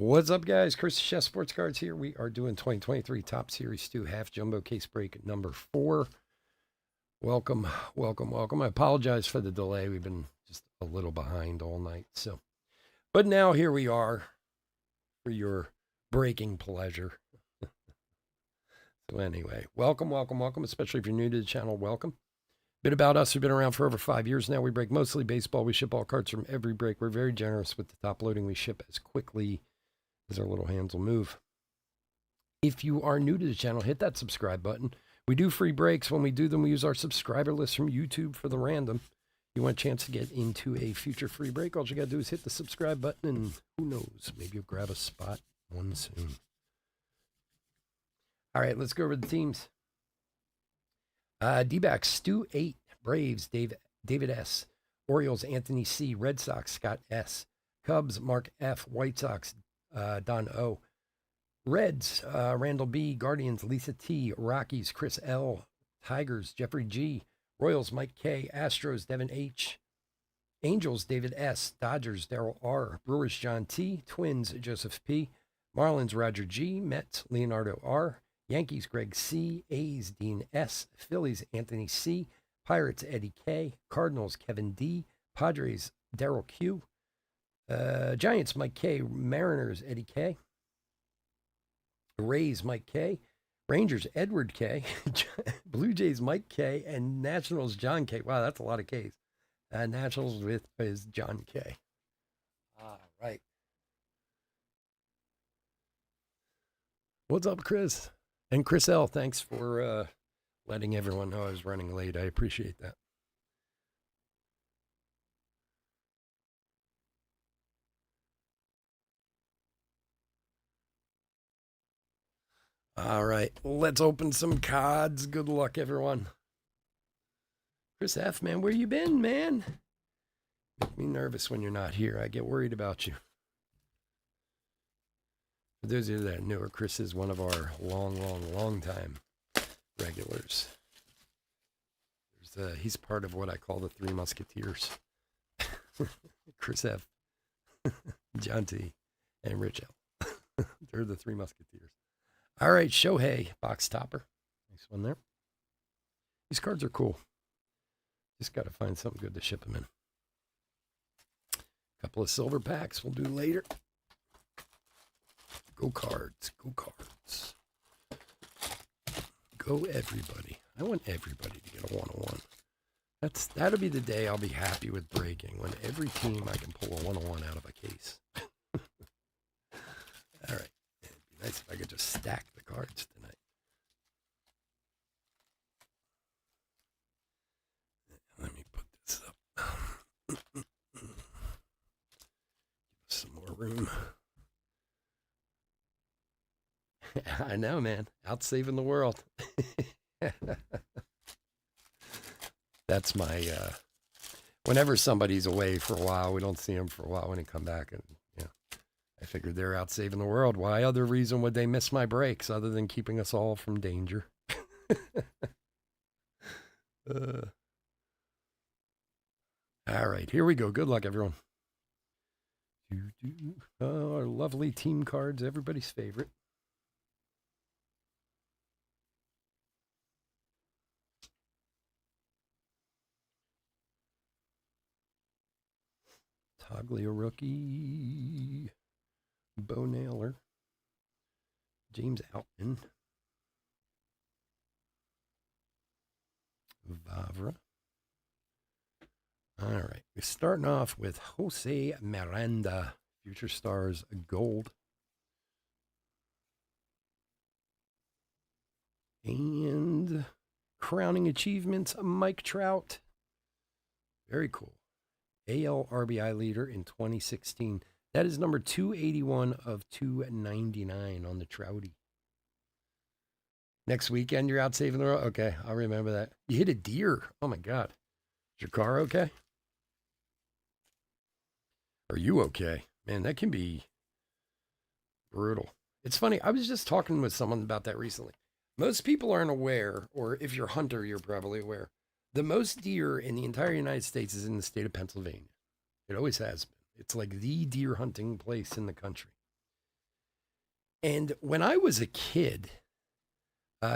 What's up, guys? Chris the Chef Sports Cards here. We are doing 2023 Top Series 2 half jumbo case break number 4. Welcome, welcome, welcome. I apologize for the delay. We've been just a little behind all night. But now here we are for your breaking pleasure. So anyway, welcome, welcome, welcome. Especially if you're new to the channel, welcome. Bit about us. We've been around for over 5 years now. We break mostly baseball. We ship all cards from every break. We're very generous with the top loading. We ship as quickly as our little hands will move. If you are new to the channel, hit that subscribe button. We do free breaks. When we do them, we use our subscriber list from YouTube for the random. If you want a chance to get into a future free break, all you got to do is hit the subscribe button, and who knows, maybe you'll grab a spot one soon. All right, let's go over the teams. D-backs, Stu 8, Braves, David S, Orioles, Anthony C, Red Sox, Scott S, Cubs, Mark F, White Sox, Don O, Reds, Randall B, Guardians, Lisa T, Rockies, Chris L, Tigers, Jeffrey G, Royals, Mike K, Astros, Devin H, Angels, David S, Dodgers, Daryl R, Brewers, John T, Twins, Joseph P, Marlins, Roger G, Mets, Leonardo R, Yankees, Greg C, A's, Dean S, Phillies, Anthony C, Pirates, Eddie K, Cardinals, Kevin D, Padres, Daryl Q, Giants, Mike K, Mariners, Eddie K, Rays, Mike K, Rangers, Edward K, Blue Jays, Mike K, and Nationals, John K. Wow, that's a lot of Ks. Nationals with is John K. All right. What's up, Chris? And Chris L, thanks for letting everyone know I was running late. I appreciate that. All right, let's open some cards. Good luck, everyone. Chris F, man, where you been, man? Make me nervous when you're not here. I get worried about you. For those of you that are newer, Chris is one of our long time regulars. He's part of what I call the Three Musketeers. Chris F, John T, and Rich L. They're the Three Musketeers. All right, Shohei, box topper. Nice one there. These cards are cool. Just got to find something good to ship them in. A couple of silver packs we'll do later. Go cards, go cards. Go everybody. I want everybody to get a 101. That'll be the day I'll be happy with breaking, when every team I can pull a 101 out of a case. All right. It'd be nice if I could just stack the cards tonight. Let me put this up. Give us some more room. I know, man. Out saving the world. That's my, whenever somebody's away for a while, we don't see them for a while when they come back. And, I figured they're out saving the world. Why other reason would they miss my breaks other than keeping us all from danger? All right, here we go. Good luck, everyone. Oh, our lovely team cards, everybody's favorite. Toglia rookie, Bo Naylor, James Outman, Vavra. All right, we're starting off with Jose Miranda, Future Stars Gold. And crowning achievements, Mike Trout. Very cool. AL RBI leader in 2016. That is number 281 of 299 on the Trouty. Next weekend, you're out saving the world? Okay, I'll remember that. You hit a deer. Oh, my God. Is your car okay? Are you okay? Man, that can be brutal. It's funny. I was just talking with someone about that recently. Most people aren't aware, or if you're a hunter, you're probably aware. The most deer in the entire United States is in the state of Pennsylvania. It always has been. It's like the deer hunting place in the country. And when I was a kid,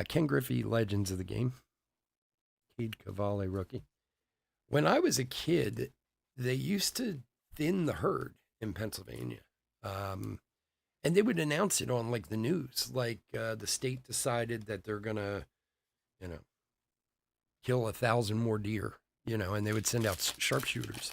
Ken Griffey, Legends of the Game, Cade Cavalli rookie. When I was a kid, they used to thin the herd in Pennsylvania. Um, and they would announce it on like the news, like the state decided that they're going to, you know, kill 1,000 more deer, and they would send out sharpshooters.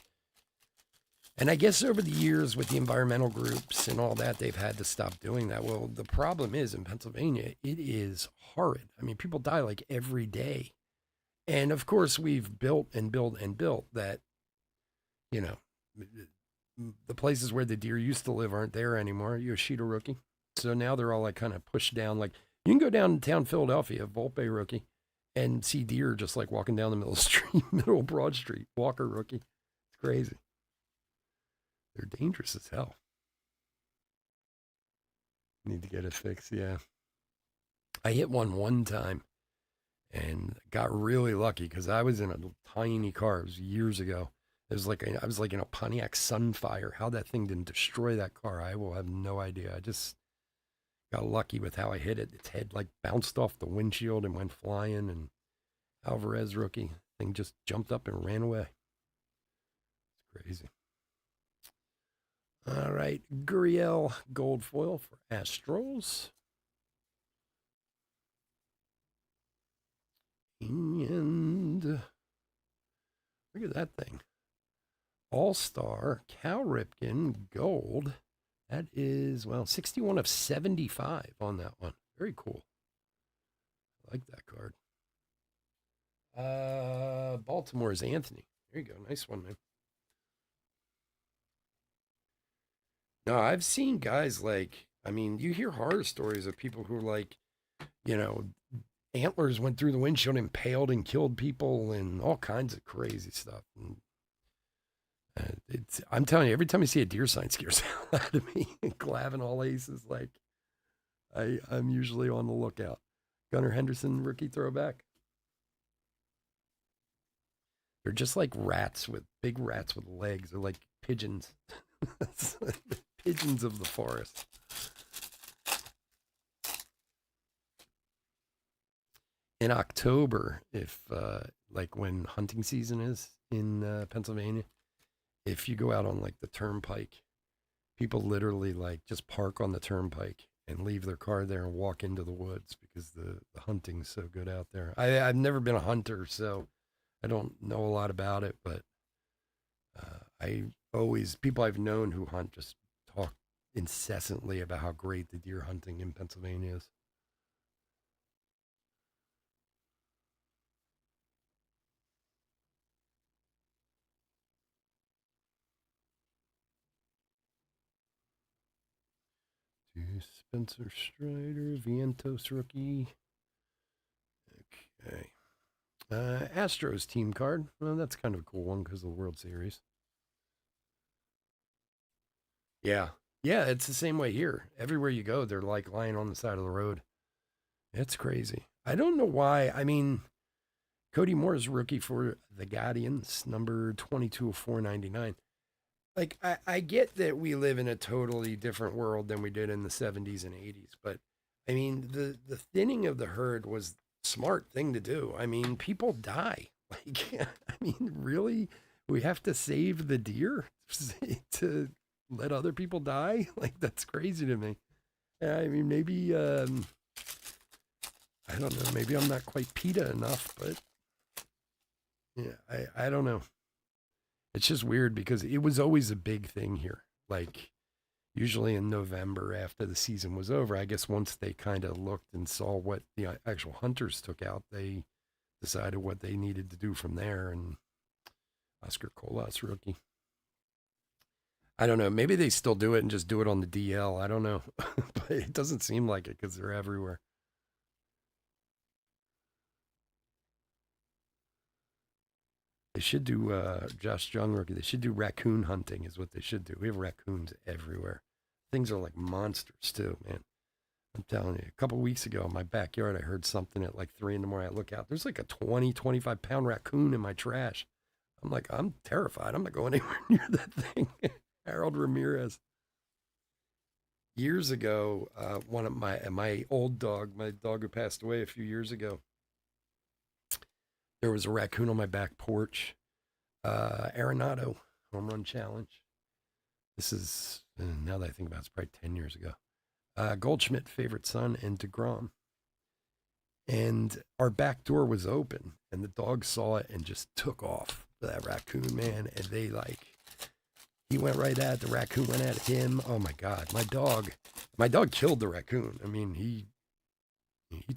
And I guess over the years with the environmental groups and all that, they've had to stop doing that. Well, the problem is in Pennsylvania, it is horrid. I mean, people die like every day. And of course, we've built and built and built that, you know, the places where the deer used to live aren't there anymore. Yoshida rookie. So now they're all like kind of pushed down. Like you can go downtown Philadelphia, Volpe rookie, and see deer just like walking down the middle of the street, middle of Broad Street. Walker rookie. It's crazy. They're dangerous as hell. Need to get it fixed, yeah. I hit one time and got really lucky because I was in a tiny car. It was years ago. I was like in a Pontiac Sunfire. How that thing didn't destroy that car, I will have no idea. I just got lucky with how I hit it. Its head like bounced off the windshield and went flying. And Alvarez rookie thing just jumped up and ran away. It's crazy. All right, Gurriel gold foil for Astros. And look at that thing. All-Star Cal Ripken gold. That is, 61 of 75 on that one. Very cool. I like that card. Baltimore's Anthony. There you go. Nice one, man. No, I've seen guys like, you hear horror stories of people who like, antlers went through the windshield, impaled and killed people, and all kinds of crazy stuff. And I'm telling you, every time I see a deer sign, it scares the hell out of me. Glavin all aces, like I'm usually on the lookout. Gunnar Henderson rookie throwback. They're just like big rats with legs. They're like pigeons. Pigeons of the forest. In October, if like when hunting season is in Pennsylvania, if you go out on like the turnpike, people literally like just park on the turnpike and leave their car there and walk into the woods because the hunting's so good out there. I've never been a hunter, so I don't know a lot about it, but people I've known who hunt just talk incessantly about how great the deer hunting in Pennsylvania is. Spencer Strider, Vientos rookie. Okay. Astros team card. Well, that's kind of a cool one because of the World Series. Yeah. Yeah, it's the same way here. Everywhere you go, they're like lying on the side of the road. It's crazy. I don't know why. Cody Moore's rookie for the Guardians, number 22 of 499. Like, I get that we live in a totally different world than we did in the 70s and 80s, but the thinning of the herd was smart thing to do. People die. Like, really? We have to save the deer to let other people die? Like, that's crazy to me. Maybe, I don't know. Maybe I'm not quite PETA enough, but yeah, I don't know. It's just weird because it was always a big thing here. Like, usually in November after the season was over, I guess once they kind of looked and saw what the actual hunters took out, they decided what they needed to do from there. And Oscar Colas rookie. I don't know. Maybe they still do it and just do it on the DL. I don't know. But it doesn't seem like it because they're everywhere. They should do Josh Jung rookie. They should do raccoon hunting is what they should do. We have raccoons everywhere. Things are like monsters too, man. I'm telling you, a couple weeks ago in my backyard, I heard something at like 3 in the morning. I look out, there's like a 25 pound raccoon in my trash. I'm like, I'm terrified. I'm not going anywhere near that thing. Harold Ramirez. Years ago, one of my old dog, my dog who passed away a few years ago, there was a raccoon on my back porch. Arenado home run challenge. This is now that I think about it, it's probably 10 years ago. Goldschmidt favorite son and Degrom, and our back door was open, and the dog saw it and just took off. That raccoon, man, and they like he went right at the raccoon, went at him. Oh my god, my dog killed the raccoon. I mean, he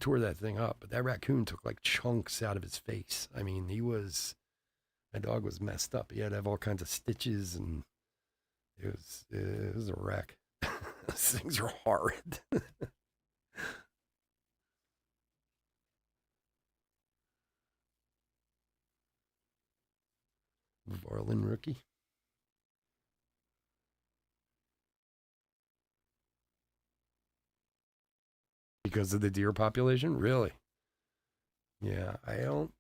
tore that thing up, but that raccoon took like chunks out of his face. I mean, my dog was messed up. He had to have all kinds of stitches, and it was a wreck. Those things are horrid. Varlin rookie. Because of the deer population? Really? Yeah, I don't.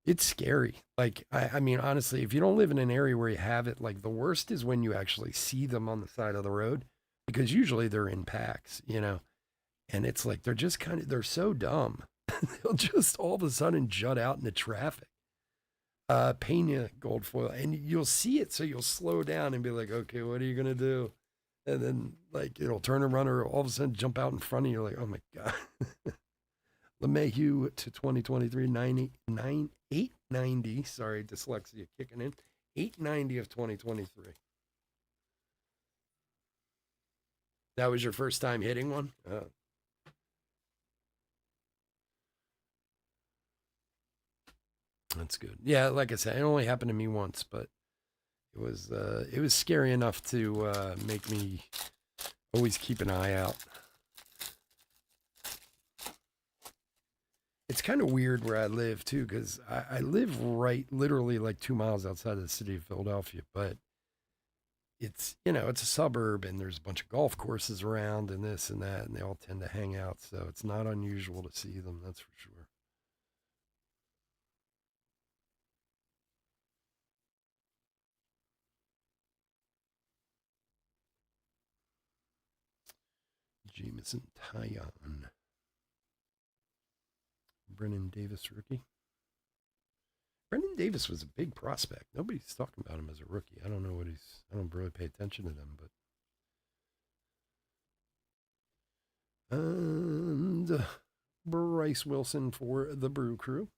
It's scary. Like, I mean, honestly, if you don't live in an area where you have it, like, the worst is when you actually see them on the side of the road because usually they're in packs. And it's like they're just they're so dumb. They'll just all of a sudden jut out into traffic. Pena gold foil, and you'll see it, so you'll slow down and be like, okay, what are you gonna do? And then like it'll turn around or all of a sudden jump out in front of you, like, oh my god. LeMahieu to 2023, 890. Sorry, dyslexia kicking in. 890 of 2023. That was your first time hitting one? That's good. Yeah, like I said, it only happened to me once, but it was scary enough to make me always keep an eye out. It's kind of weird where I live too, because I live right, literally like 2 miles outside of the city of Philadelphia, but it's a suburb and there's a bunch of golf courses around and this and that, and they all tend to hang out, so it's not unusual to see them. That's for sure. Jameson Taillon. Brennan Davis rookie. Brendan Davis was a big prospect. Nobody's talking about him as a rookie. I don't know what he's. I don't really pay attention to them, but. And Bryce Wilson for the Brew Crew.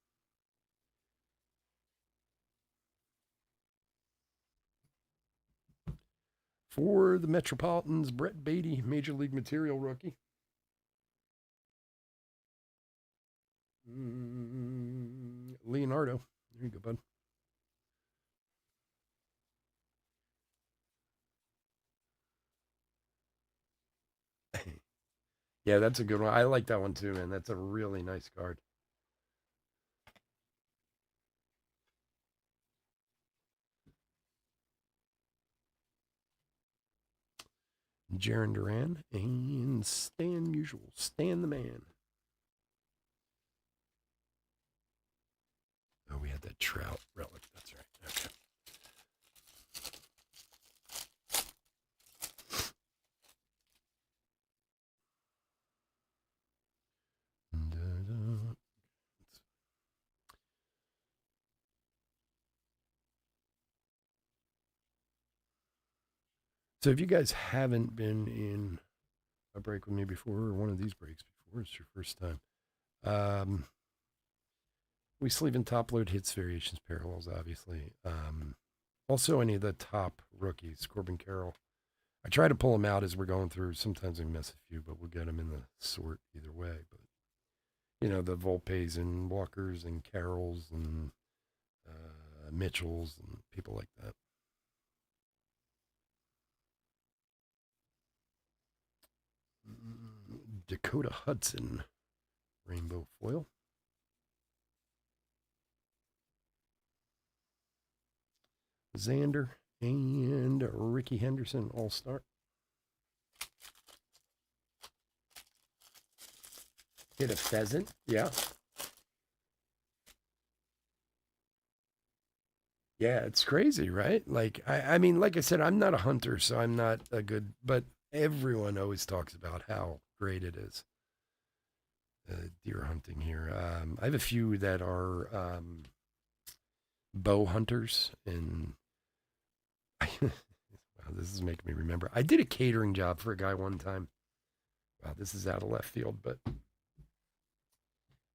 For the Metropolitans, Brett Beatty, Major League Material rookie. Leonardo. There you go, bud. Yeah, that's a good one. I like that one too, man. That's a really nice card. Jaron Duran and Stan Musial. Stan the Man. Oh, we had that Trout relic. That's right. Okay. So if you guys haven't been in a break with me before, or one of these breaks before, it's your first time. We sleeve in top load hits, variations, parallels, obviously. Also, any of the top rookies, Corbin Carroll. I try to pull them out as we're going through. Sometimes we miss a few, but we'll get them in the sort either way. But the Volpes and Walkers and Carrolls and Mitchells and people like that. Dakota Hudson, rainbow foil. Xander and Ricky Henderson, all-star. Hit a pheasant, yeah. Yeah, it's crazy, right? Like, I mean, like I said, I'm not a hunter, so I'm not a good, but everyone always talks about how great it is, deer hunting here. I have a few that are bow hunters, and wow, this is making me remember. I did a catering job for a guy one time. Wow, this is out of left field, but I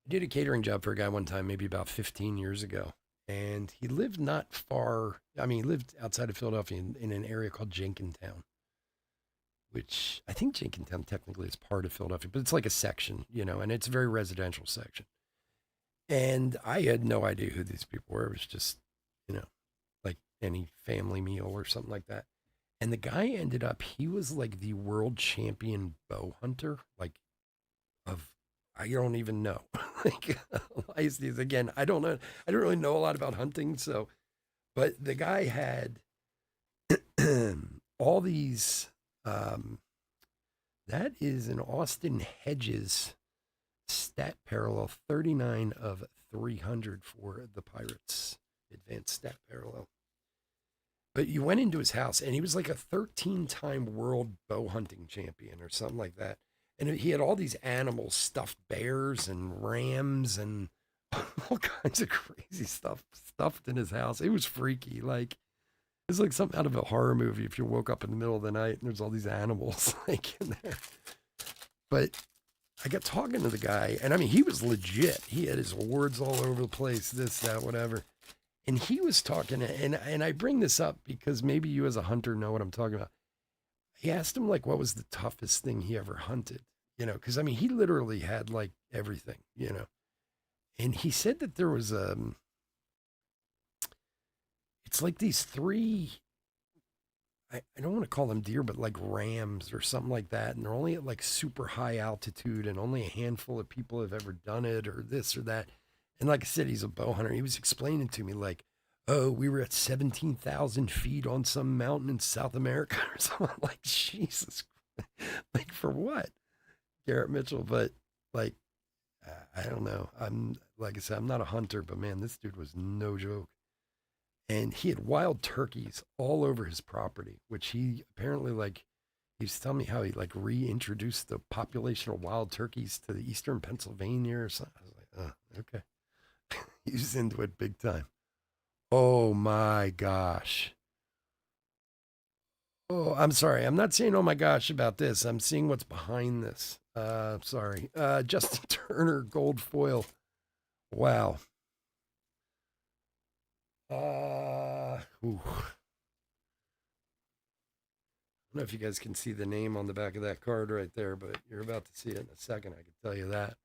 did a catering job for a guy one time, maybe about 15 years ago. And he lived not far, I mean, he lived outside of Philadelphia in an area called Jenkintown, which I think Jenkintown technically is part of Philadelphia, but it's like a section, and it's a very residential section. And I had no idea who these people were. It was just, you know, like any family meal or something like that. And the guy ended up, he was like the world champion bow hunter, like of, I don't even know. Like, again, I don't know. I don't really know a lot about hunting. So, but the guy had all these, um, that is an Austin Hedges stat parallel 39 of 300 for the Pirates advanced stat parallel. But you went into his house and he was like a 13-time world bow hunting champion or something like that. And he had all these animals, stuffed bears and rams and all kinds of crazy stuff stuffed in his house. It was freaky. Like, it's like something out of a horror movie if you woke up in the middle of the night and there's all these animals like in there. But I got talking to the guy, and I mean, he was legit. He had his awards all over the place, this, that, whatever. And he was talking, and I bring this up because maybe you as a hunter know what I'm talking about. He asked him like what was the toughest thing he ever hunted, because I mean he literally had like everything. And he said that there was it's like these three. I don't want to call them deer, but like rams or something like that. And they're only at like super high altitude, and only a handful of people have ever done it, or this or that. And like I said, he's a bow hunter. He was explaining to me like, oh, we were at 17,000 feet on some mountain in South America or something. I'm like, Jesus, like for what? Garrett Mitchell. But like, I don't know. I'm like I said, I'm not a hunter, but man, this dude was no joke. And he had wild turkeys all over his property, which he apparently like. He was telling me how he like reintroduced the population of wild turkeys to the eastern Pennsylvania or something. I was like, oh, okay. He's into it big time. Oh my gosh. Oh, I'm sorry. I'm not saying oh my gosh about this. I'm seeing what's behind this. Sorry. Justin Turner gold foil. Wow. Ooh. I don't know if you guys can see the name on the back of that card right there, but you're about to see it in a second. I can tell you that.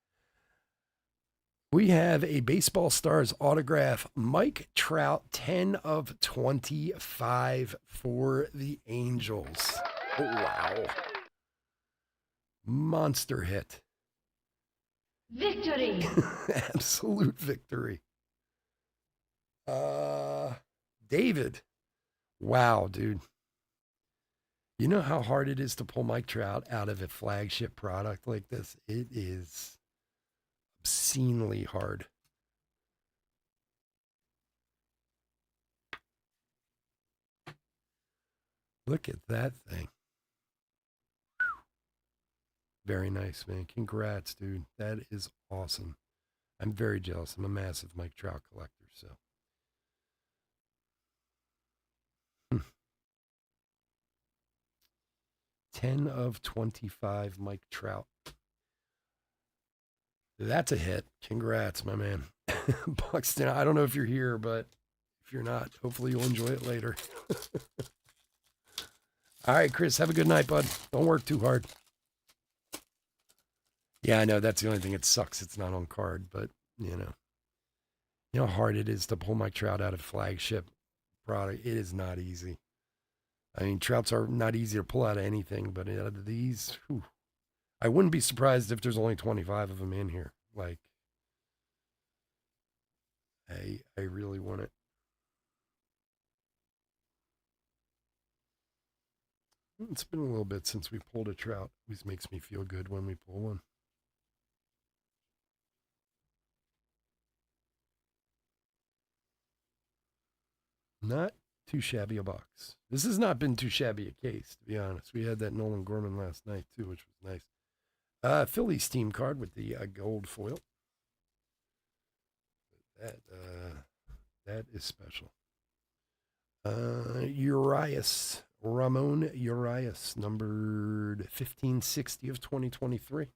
We have a baseball stars autograph, Mike Trout, 10 of 25 for the Angels. Oh, wow. Monster hit. Victory. Absolute victory. David. Wow, dude. You know how hard it is to pull Mike Trout out of a flagship product like this? It is obscenely hard. Look at that thing. Very nice, man. Congrats, dude. That is awesome. I'm very jealous. I'm a massive Mike Trout collector, so. 10 of 25 Mike Trout. That's a hit. Congrats, my man. Buxton, I don't know if you're here, but if you're not, hopefully you'll enjoy it later. All right, Chris, have a good night, bud. Don't work too hard. Yeah, I know that's the only thing. It sucks. It's not on card, but you know how hard it is to pull Mike Trout out of flagship product. It is not easy. I mean, Trouts are not easy to pull out of anything, but out of these, whew, I wouldn't be surprised if there's only 25 of them in here. Like, I really want it. It's been a little bit since we pulled a trout. It always makes me feel good when we pull one. Not too shabby a box. This has not been too shabby a case, to be honest. We had that Nolan Gorman last night, too, which was nice. Phillies team card with the gold foil. That is special. Urias, Ramon Urias, numbered 1560 of 2023.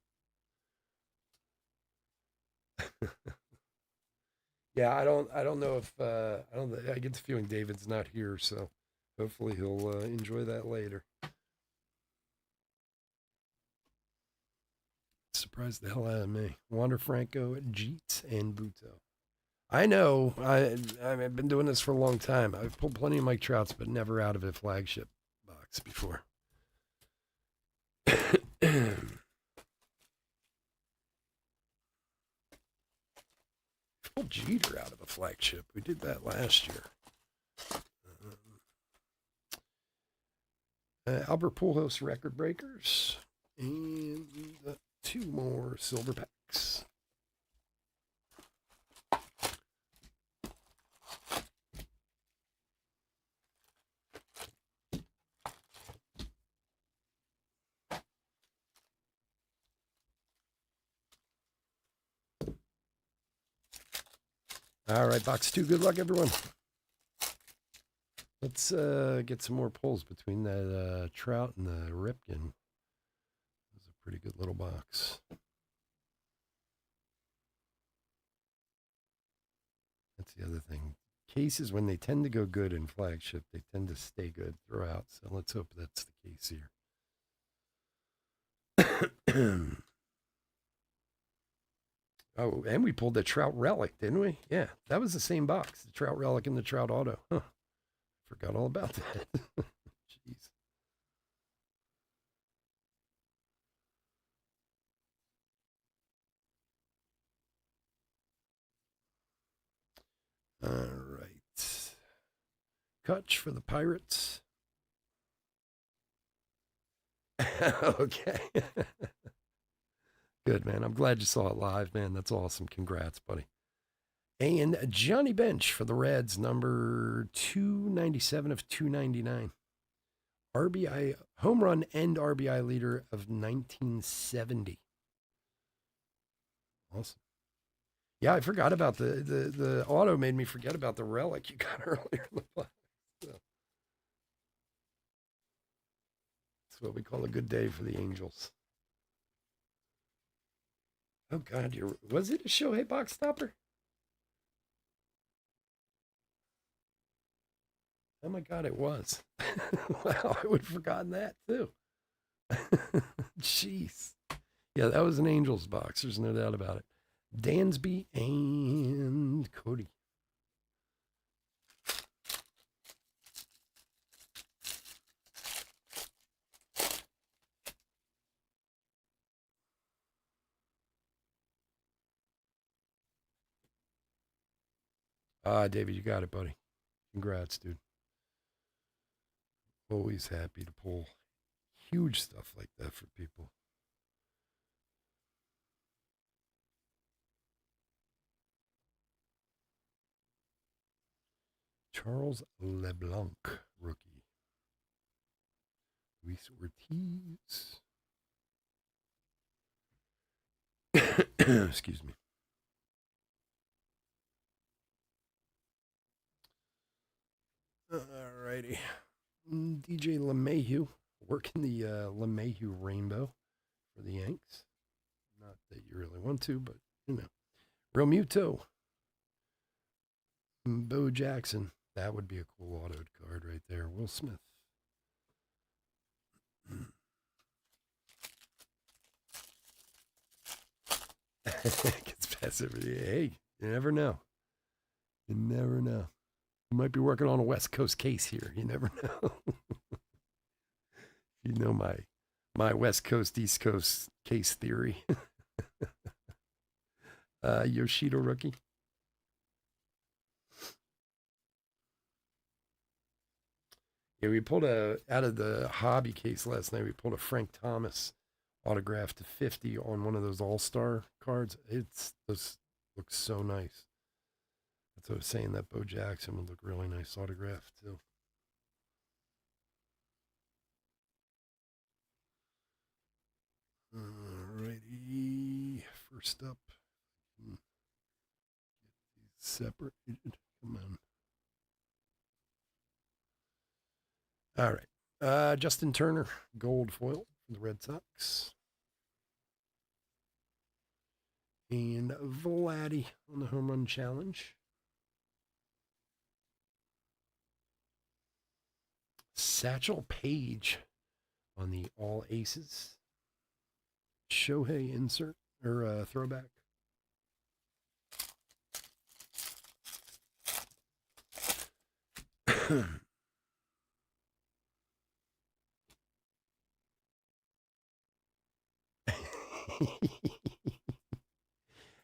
Yeah, I don't know if I get the feeling David's not here, so hopefully he'll enjoy that later. Surprised the hell out of me. Wander Franco, Jeets, and Buto. I know. I've been doing this for a long time. I've pulled plenty of Mike Trouts, but never out of a flagship box before. Pulled Jeter out of a flagship. We did that last year. Albert Pujols record breakers, and 2 more silver packs. All right, box 2. Good luck, everyone. Let's get some more pulls between that Trout and the Ripken. It's a pretty good little box. That's the other thing. Cases, when they tend to go good in flagship, they tend to stay good throughout. So let's hope that's the case here. Oh, and we pulled the Trout Relic, didn't we? Yeah, that was the same box. The Trout Relic and the Trout Auto. Huh. Forgot all about that. Jeez. All right. Kutch for the Pirates. Okay. Good, man. I'm glad you saw it live, man. That's awesome. Congrats, buddy. And Johnny Bench for the Reds, number 297 of 299. RBI, home run and RBI leader of 1970. Awesome. Yeah, I forgot about the auto made me forget about the relic you got earlier in the box. So, that's what we call a good day for the Angels. Oh God, was it a Shohei box stopper? Oh my God, it was. Wow, I would have forgotten that too. Jeez. Yeah, that was an Angels box. There's no doubt about it. Dansby and Cody. David, you got it, buddy. Congrats, dude. Always happy to pull huge stuff like that for people. Charles LeBlanc, rookie. Luis Ortiz. Excuse me. All righty. DJ LeMahieu, working the LeMahieu rainbow for the Yanks. Not that you really want to, but you know. Realmuto. Bo Jackson. That would be a cool autoed card right there. Will Smith. Gets past everything. Hey, you never know. You never know. You might be working on a West Coast case here. You never know. You know my West Coast, East Coast case theory. Yoshida rookie. Yeah, we pulled out of the hobby case last night. We pulled a Frank Thomas autograph to 50 on one of those All-Star cards. This looks so nice. So I was saying that Bo Jackson would look really nice autographed too. Alrighty, first up, get these separated. Come on. All right, Justin Turner, gold foil from the Red Sox, and Vladdy on the home run challenge. Satchel Paige on the all aces. Shohei insert or throwback.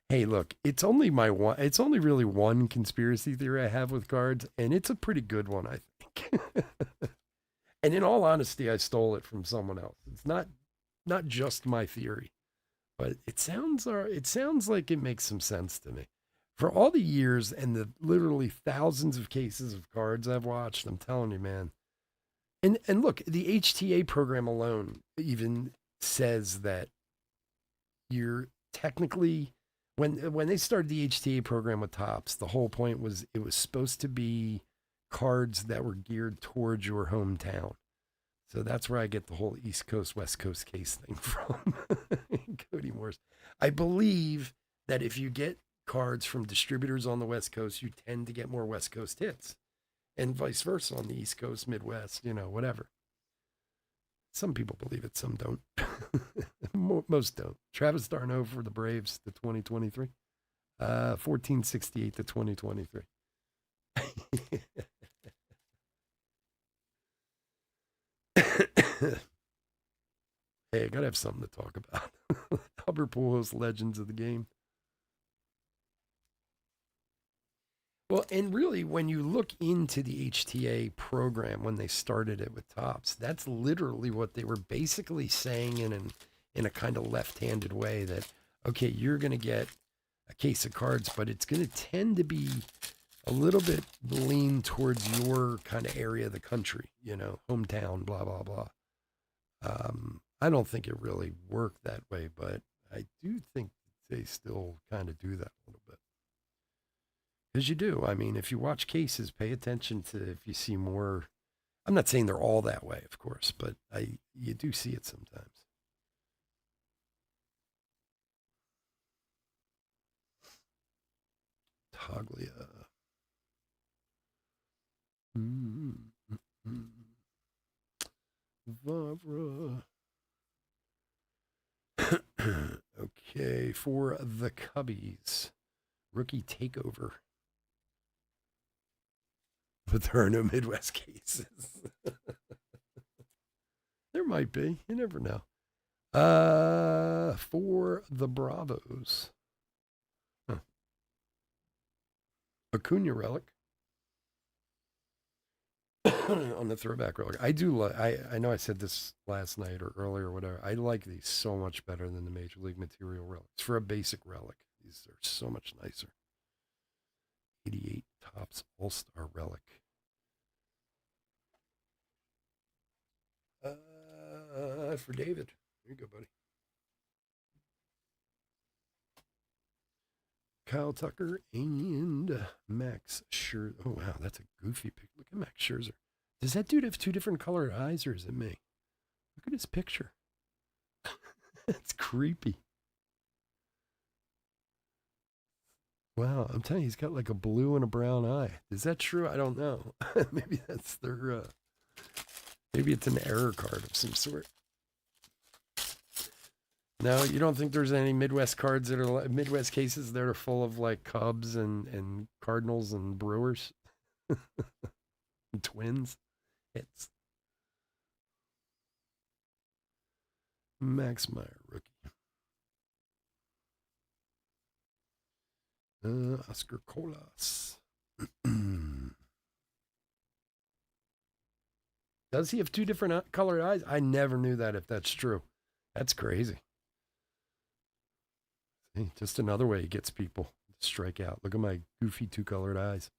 Hey, look, it's only really one conspiracy theory I have with cards, and it's a pretty good one, I think. And in all honesty, I stole it from someone else. It's not just my theory, but it sounds like it makes some sense to me. For all the years and the literally thousands of cases of cards I've watched, I'm telling you, man. And look, the HTA program alone even says that you're technically when they started the HTA program with Topps, the whole point was it was supposed to be cards that were geared towards your hometown. So that's where I get the whole East Coast, West Coast case thing from. Cody Morris. I believe that if you get cards from distributors on the West Coast, you tend to get more West Coast hits, and vice versa on the East Coast, Midwest, whatever. Some people believe it, some don't. Most don't. Travis d'Arnaud for the Braves, the 2023. 1468 to 2023. Hey, I gotta have something to talk about. Albert Pujols, legends of the game. Well, and really, when you look into the HTA program when they started it with Topps, that's literally what they were basically saying in a kind of left-handed way that, okay, you're going to get a case of cards, but it's going to tend to be a little bit lean towards your kind of area of the country, hometown, blah, blah, blah. I don't think it really worked that way, but I do think they still kind of do that a little bit. Because you do. I mean, if you watch cases, pay attention to if you see more. I'm not saying they're all that way, of course, but you do see it sometimes. Taglia. Vavra. Okay, for the Cubbies, rookie takeover. But there are no Midwest cases. There might be. You never know. For the Bravos. Acuna relic. On the throwback relic. I do like, I know I said this last night or earlier or whatever. I like these so much better than the Major League Material relics. For a basic relic, these are so much nicer. 88 Topps All-Star relic. For David. There you go, buddy. Kyle Tucker and Max Scherzer. Oh, wow, that's a goofy pic. Look at Max Scherzer. Does that dude have two different colored eyes, or is it me? Look at his picture. That's creepy. Wow, I'm telling you, he's got like a blue and a brown eye. Is that true? I don't know. Maybe that's their, maybe it's an error card of some sort. No, you don't think there's any Midwest cards that are Midwest cases that are full of like Cubs and Cardinals and Brewers? And Twins? It's Max Meyer, rookie. Oscar Colas. Does he have two different colored eyes? I never knew that, if that's true. That's crazy. See, just another way he gets people. strike out. Look at my goofy two-colored eyes.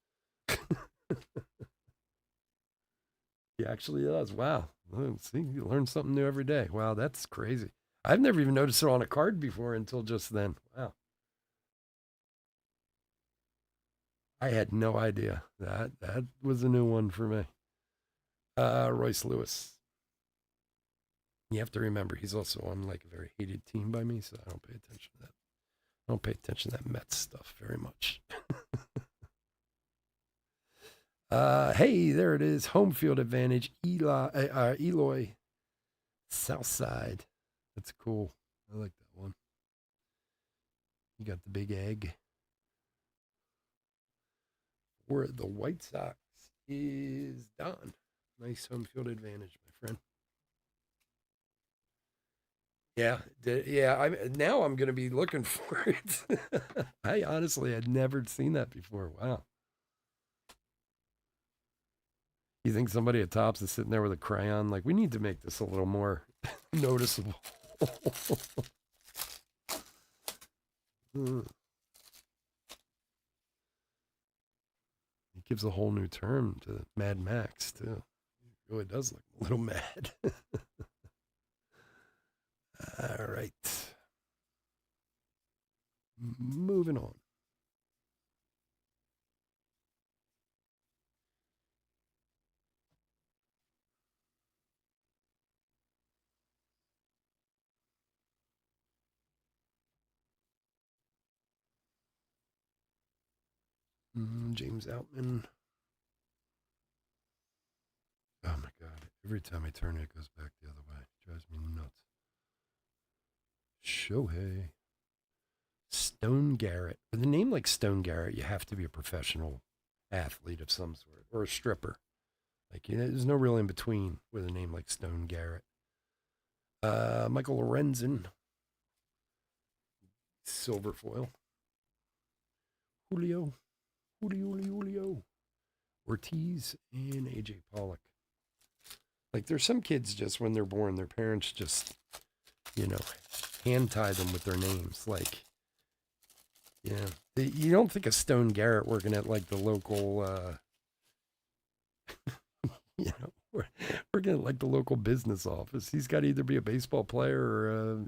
He actually does. Wow. See, you learn something new every day. Wow, that's crazy. I've never even noticed it on a card before until just then. Wow. I had no idea. That was a new one for me. Royce Lewis. You have to remember he's also on like a very hated team by me, so I don't pay attention to that. I don't pay attention to that Mets stuff very much. Hey, there it is. Home field advantage. Eloy Southside. That's cool. I like that one. You got the big egg. For the White Sox is Don. Nice home field advantage, my friend. Yeah, now I'm going to be looking for it. I honestly had never seen that before. Wow. You think somebody at Tops is sitting there with a crayon? Like, we need to make this a little more noticeable. It gives a whole new term to Mad Max, too. It really does look a little mad. All right. Moving on. James Outman. Oh my God. Every time I turn it goes back the other way. It drives me nuts. Shohei. Stone Garrett. With a name like Stone Garrett, you have to be a professional athlete of some sort or a stripper. Like, there's no real in between with a name like Stone Garrett. Michael Lorenzen. Silver foil. Julio. Ortiz and AJ Pollock. Like, there's some kids just when they're born, their parents just, hand tie them with their names. Like, you don't think of Stone Garrett working at like the local, working at like the local business office. He's got to either be a baseball player or,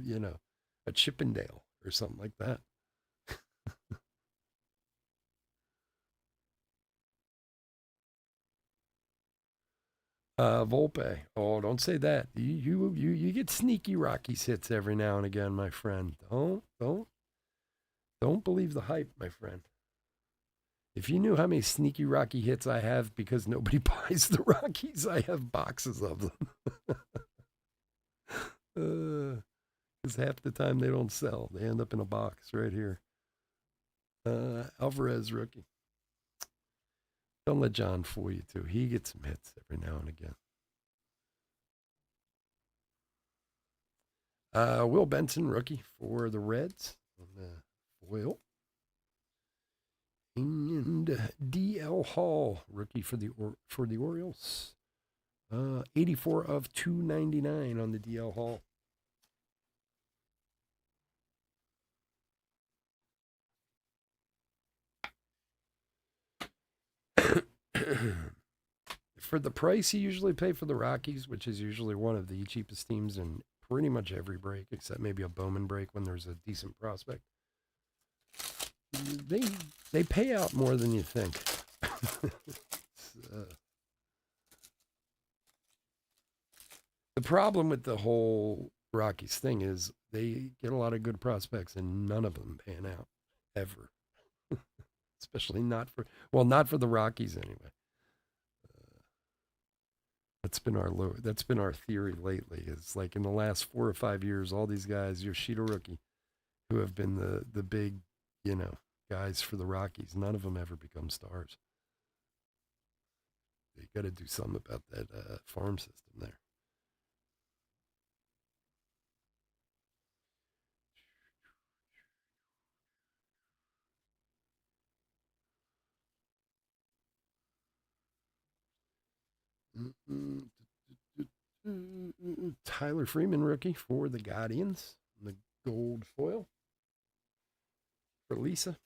a Chippendale or something like that. Volpe. Oh, don't say that. You get sneaky Rockies hits every now and again, my friend. Don't believe the hype, my friend. If you knew how many sneaky Rocky hits I have because nobody buys the Rockies, I have boxes of them. Because half the time they don't sell. They end up in a box right here. Alvarez rookie. Don't let John fool you too. He gets some hits every now and again. Will Benson, rookie for the Reds on the foil. And DL Hall, rookie for the Orioles. 84 of 299 on the DL Hall. For the price you usually pay for the Rockies, which is usually one of the cheapest teams in pretty much every break, except maybe a Bowman break when there's a decent prospect, they pay out more than you think. The problem with the whole Rockies thing is they get a lot of good prospects and none of them pan out ever. Especially not for the Rockies anyway. That's been our theory lately. It's like in the last 4 or 5 years, all these guys, Yoshida rookie, who have been the big, guys for the Rockies, none of them ever become stars. They got to do something about that farm system there. Tyler Freeman rookie for the Guardians. The gold foil for Lisa.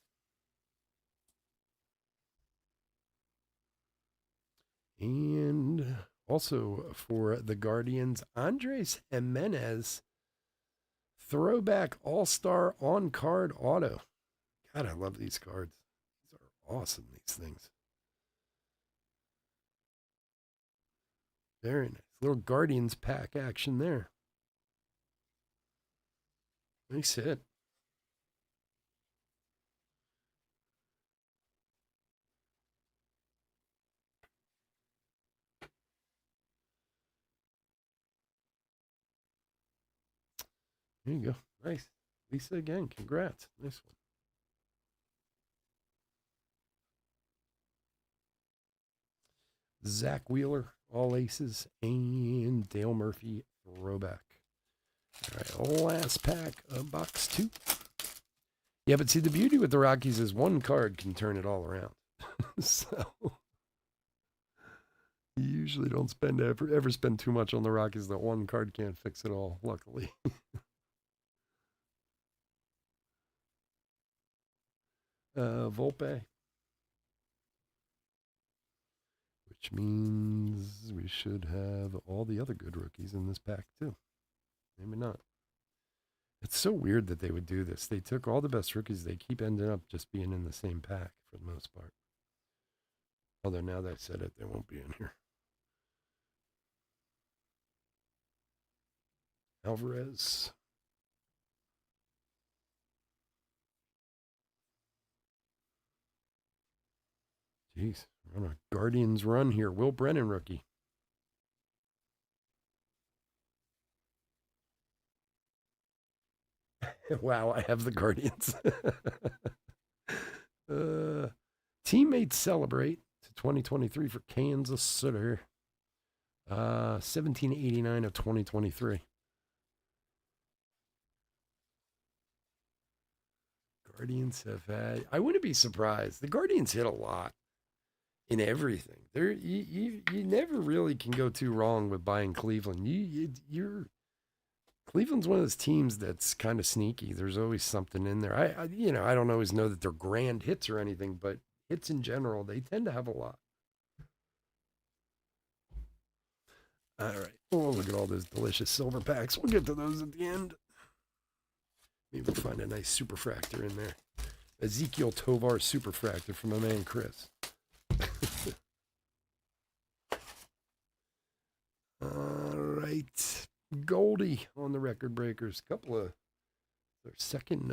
And also for the Guardians, Andres Jimenez, throwback all-star on-card auto. God, I love these cards. These are awesome, these things. Very nice. Little Guardians pack action there. Nice hit. There you go. Nice. Lisa again. Congrats. Nice one. Zach Wheeler, all aces, and Dale Murphy, throwback. All right, last pack of box 2. Yeah, but see, the beauty with the Rockies is one card can turn it all around. So you usually don't ever spend too much on the Rockies. That one card can't fix it all, luckily. Volpe. Which means we should have all the other good rookies in this pack, too. Maybe not. It's so weird that they would do this. They took all the best rookies. They keep ending up just being in the same pack for the most part. Although now that I said it, they won't be in here. Alvarez. Jeez, we're on a Guardians run here. Will Brennan rookie. Wow, I have the Guardians. Teammates celebrate to 2023 for Kansas City. 1789 of 2023. Guardians have had. I wouldn't be surprised. The Guardians hit a lot in everything. You never really can go too wrong with buying Cleveland. Cleveland's one of those teams that's kind of sneaky. There's always something in there. I don't always know that they're grand hits or anything, but hits in general, they tend to have a lot. All right. Oh, look at all those delicious silver packs. We'll get to those at the end. Maybe we'll find a nice superfractor in there. Ezekiel Tovar superfractor from my man Chris. All right. Goldie on the record breakers. Couple of their second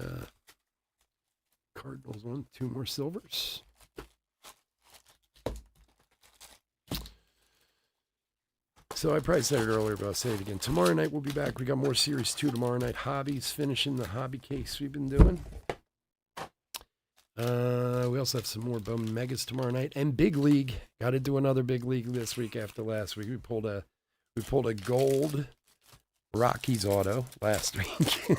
Cardinals one. 2 more silvers. So I probably said it earlier, but I'll say it again. Tomorrow night we'll be back. We got more Series 2 tomorrow night. Hobbies, finishing the hobby case we've been doing. We also have some more Bowman Megas tomorrow night. And Big League. Got to do another Big League this week after last week. We pulled a gold Rockies auto last week.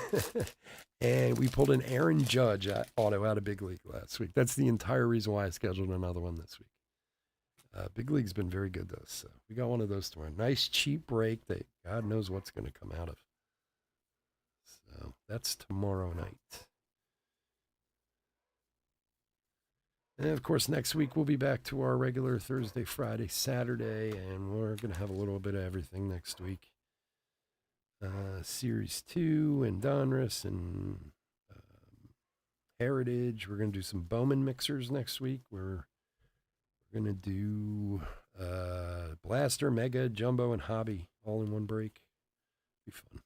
And we pulled an Aaron Judge auto out of Big League last week. That's the entire reason why I scheduled another one this week. Big League's been very good, though. So we got one of those tomorrow. Nice, cheap break that God knows what's going to come out of. So that's tomorrow night. And, of course, next week we'll be back to our regular Thursday, Friday, Saturday, and we're going to have a little bit of everything next week. Series 2 and Donruss and Heritage. We're going to do some Bowman mixers next week. We're going to do Blaster, Mega, Jumbo, and Hobby all in one break. Be fun.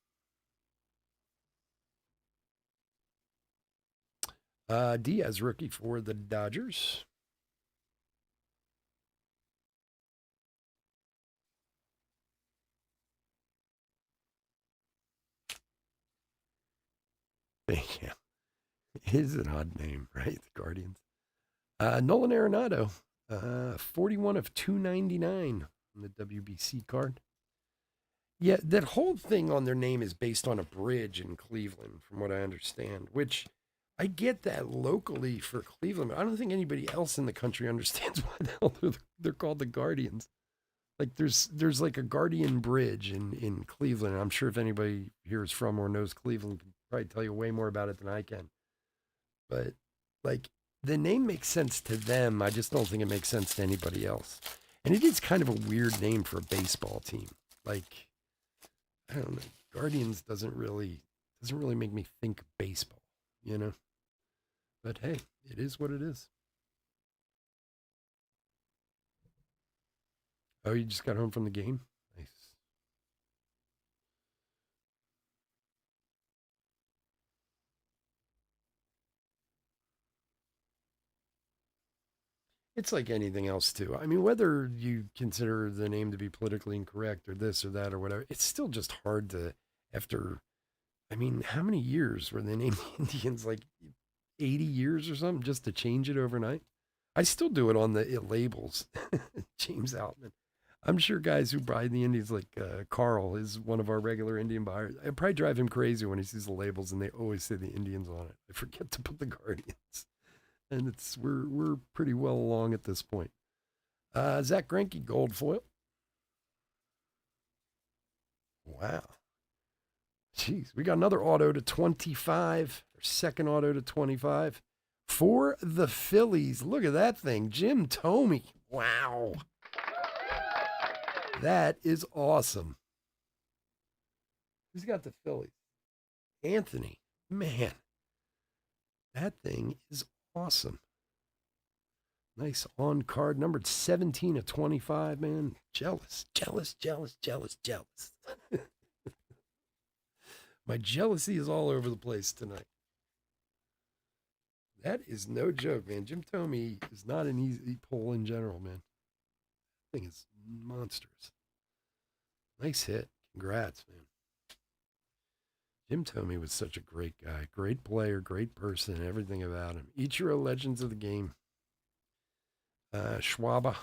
Diaz rookie for the Dodgers. Yeah. It is an odd name, right? The Guardians. Nolan Arenado. 41 of 299 on the WBC card. Yeah, that whole thing on their name is based on a bridge in Cleveland, from what I understand, which I get that locally for Cleveland, but I don't think anybody else in the country understands why the hell they're called the Guardians. Like there's like a Guardian Bridge in Cleveland. I'm sure if anybody here is from or knows Cleveland can probably tell you way more about it than I can. But like the name makes sense to them. I just don't think it makes sense to anybody else. And it is kind of a weird name for a baseball team. Like, I don't know. Guardians doesn't really make me think baseball, you know? But hey, it is what it is. Oh, you just got home from the game? Nice. It's like anything else too. I mean, whether you consider the name to be politically incorrect or this or that or whatever, it's still just hard to after I mean, how many years were they named the Indians? Like 80 years or something just to change it overnight? I still do it on the labels. James Outman. I'm sure guys who buy the Indians, like Carl, is one of our regular Indian buyers. I probably drive him crazy when he sees the labels and they always say the Indians on it. I forget to put the Guardians, and it's we're pretty well along at this point. Zach Greinke, gold foil. Wow. Jeez, we got another auto to 25, or second auto to 25 for the Phillies. Look at that thing, Jim Thome. Wow. That is awesome. Who's got the Phillies? Anthony. Man, that thing is awesome. Nice on card, numbered 17 of 25, man. Jealous. My jealousy is all over the place tonight. That is no joke, man. Jim Thome is not an easy pull in general, man. That thing is monstrous. Nice hit. Congrats, man. Jim Thome was such a great guy, great player, great person, everything about him. Ichiro, legends of the game. Schwaba.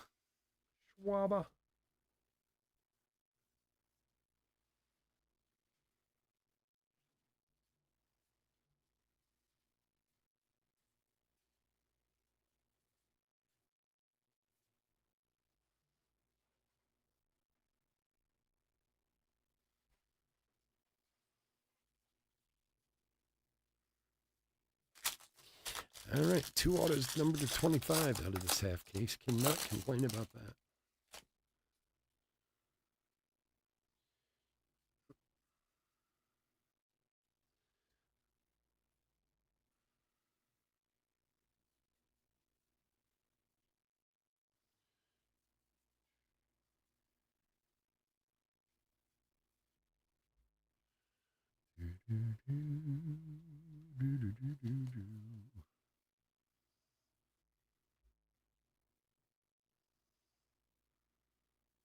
All right, two autos numbered to 25 out of this half case. Cannot complain about that.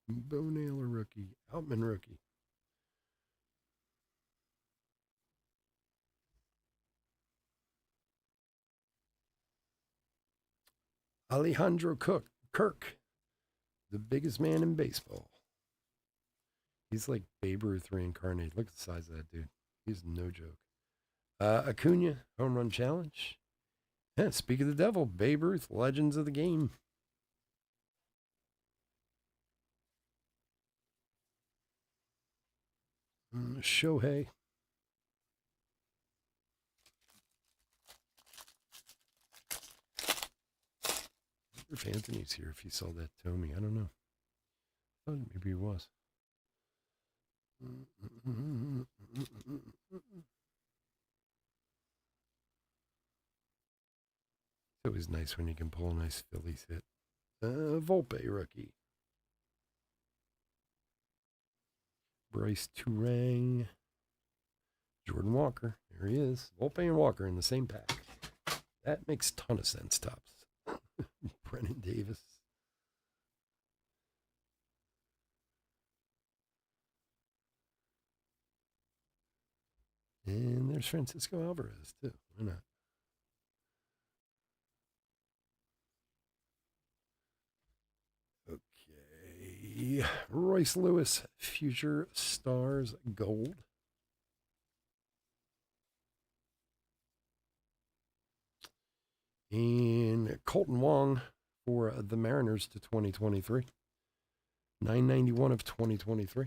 Bo Naylor rookie, Outman rookie. Alejandro Kirk, the biggest man in baseball. He's like Babe Ruth reincarnated. Look at the size of that dude. He's no joke. Acuna, home run challenge. Yeah, speak of the devil, Babe Ruth, legends of the game. Shohei. If Anthony's here, if he saw that Thome, I don't know. I thought maybe he was. It's always nice when you can pull a nice Phillies hit. Volpe rookie. Bryce Turang. Jordan Walker. There he is. Volpe and Walker in the same pack. That makes a ton of sense, Tops. Brennan Davis. And there's Francisco Alvarez, too. Why not? Okay. Royce Lewis, Future Stars Gold. And Colton Wong for the Mariners to 2023. 991 of 2023.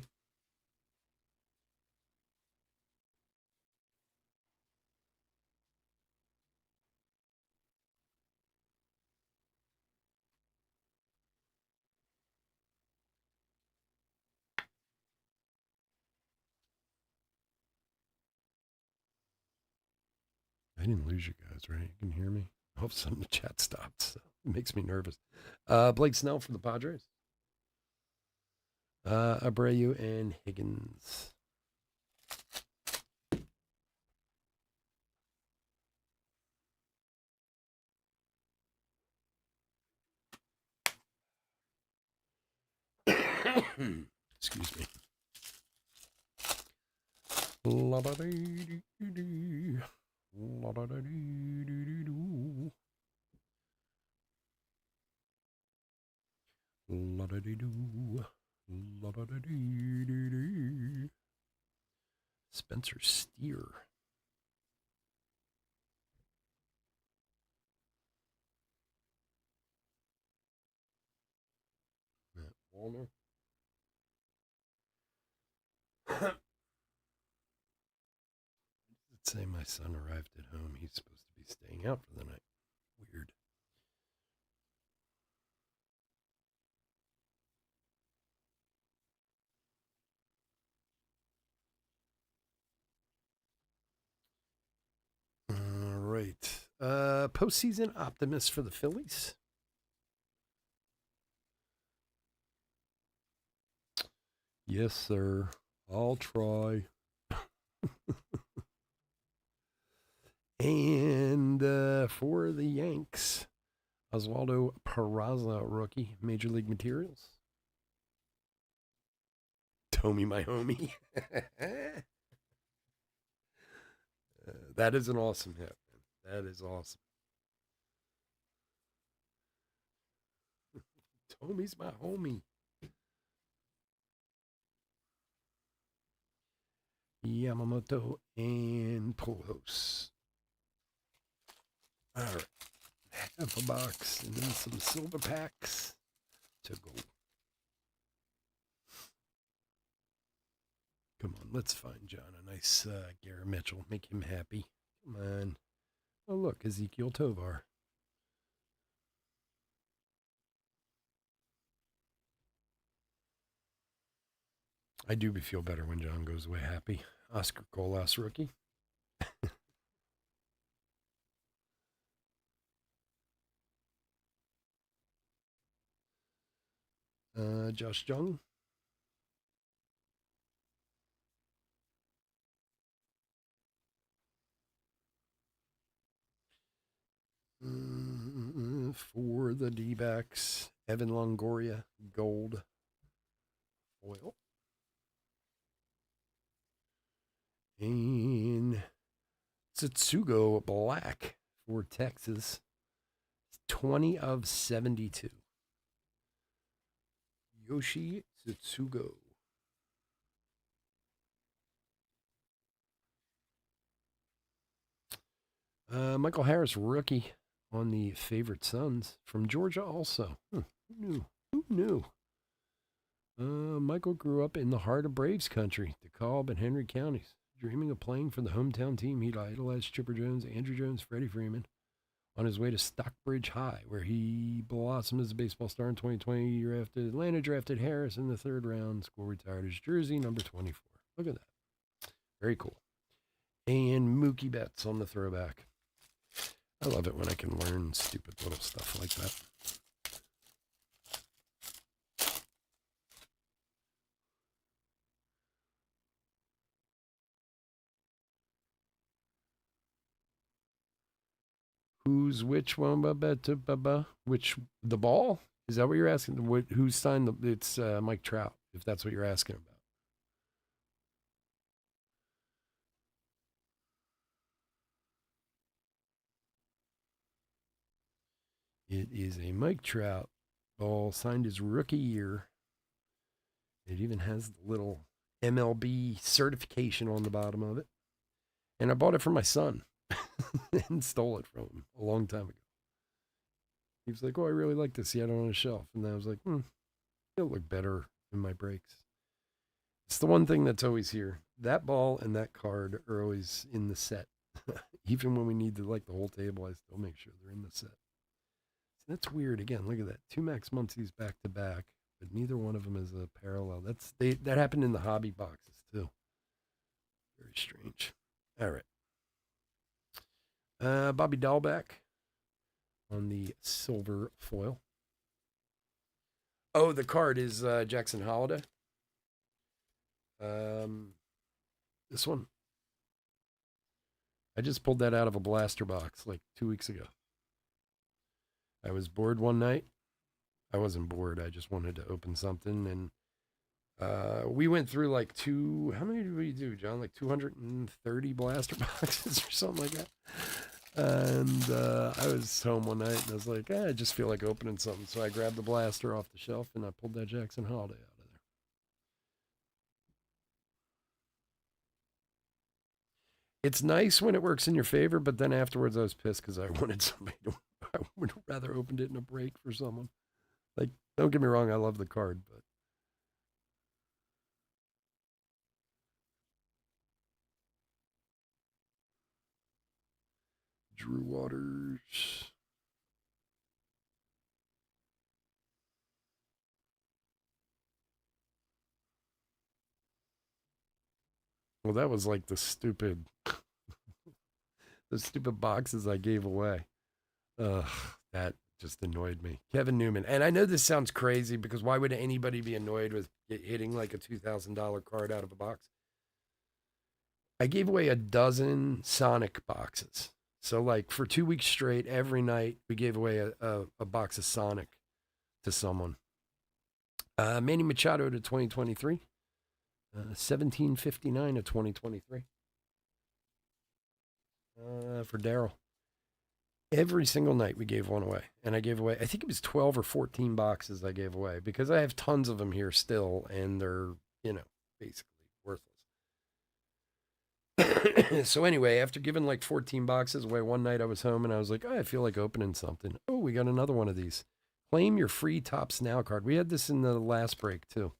didn't lose you guys, right? You can hear me. All of a sudden, the chat stopped. So it makes me nervous. Blake Snell for the Padres. Abreu and Higgins. Excuse me. La-da-dee-dee-dee. La-da-dee-dee-dee-doo. La-da-dee-doo. La-da-dee-dee-dee. Spencer Steer. Matt Wallner. Let's say my son arrived at home. He's supposed to be staying out for the night. Weird. All right. Postseason optimist for the Phillies. Yes, sir. I'll try. And for the Yanks, Oswaldo Peraza, rookie, Major League Materials. Tommy, my homie. That is an awesome hit. That is awesome. Tommy's my homie. Yamamoto and Pujols. All right. Half a box and then some silver packs to go. Come on, let's find John a nice Garrett Mitchell. Make him happy. Come on. Oh, look, Ezekiel Tovar. I do feel better when John goes away happy. Oscar Colas, rookie. Josh Jung. For the D-backs, Evan Longoria, gold foil. And Tsutsugo, black for Texas. 20 of 72. Yoshi Tsutsugo. Michael Harris, rookie on the favorite sons from Georgia also. Who knew? Who knew? Michael grew up in the heart of Braves country, DeKalb and Henry counties. Dreaming of playing for the hometown team, he'd idolized Chipper Jones, Andrew Jones, Freddie Freeman. On his way to Stockbridge High, where he blossomed as a baseball star in 2020, Atlanta drafted Harris in the third round. School retired his jersey, number 24. Look at that. Very cool. And Mookie Betts on the throwback. I love it when I can learn stupid little stuff like that. Who's which one? Which, the ball? Is that what you're asking? Who signed the? It's Mike Trout, if that's what you're asking about. It is a Mike Trout ball, signed his rookie year. It even has the little MLB certification on the bottom of it. And I bought it for my son and stole it from him a long time ago. He was like, "Oh, I really like this. He had it on his shelf." And I was like, it'll look better in my breaks. It's the one thing that's always here. That ball and that card are always in the set. Even when we need to like the whole table, I still make sure they're in the set. So that's weird. Again, look at that. 2 Max Muncies back to back, but neither one of them is a parallel. That happened in the hobby boxes too. Very strange. All right. Bobby Dahlbeck on the silver foil. Oh, the card is Jackson Holiday. This one. I just pulled that out of a blaster box like 2 weeks ago. I was bored one night. I wasn't bored. I just wanted to open something. And we went through like how many did we do, John? Like 230 blaster boxes or something like that. And I was home one night and I was like, I just feel like opening something. So I grabbed the blaster off the shelf and I pulled that Jackson Holiday out of there. It's nice when it works in your favor, but then afterwards I was pissed because I wanted somebody to, I would rather opened it in a break for someone. Like, don't get me wrong, I love the card, but Drew Waters. Well, that was like the stupid boxes I gave away. Ugh, that just annoyed me. Kevin Newman. And I know this sounds crazy because why would anybody be annoyed with hitting like a $2,000 card out of a box? I gave away a dozen Sonic boxes. So, like, for 2 weeks straight, every night, we gave away a box of Sonic to someone. Manny Machado to 2023. 1759 to 2023. For Daryl. Every single night we gave one away. And I gave away, I think it was 12 or 14 boxes I gave away because I have tons of them here still and they're, basically worthless. So anyway, after giving like 14 boxes away one night, I was home and I was like, I feel like opening something. Oh, we got another one of these. Claim your free Topps Now card. We had this in the last break too.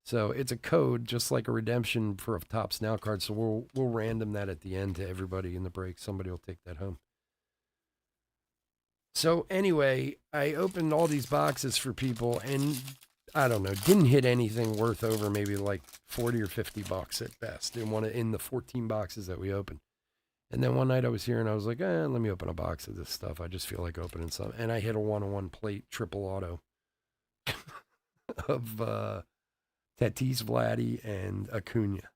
So it's a code, just like a redemption for a Topps Now card. So we'll random that at the end to everybody in the break. Somebody will take that home. So anyway, I opened all these boxes for people, and I don't know, didn't hit anything worth over maybe like 40 or 50 bucks at best in the 14 boxes that we opened. And then one night I was here and I was like, let me open a box of this stuff. I just feel like opening some. And I hit a 1-on-1 plate triple auto of Tatis, Vladdy, and Acuna.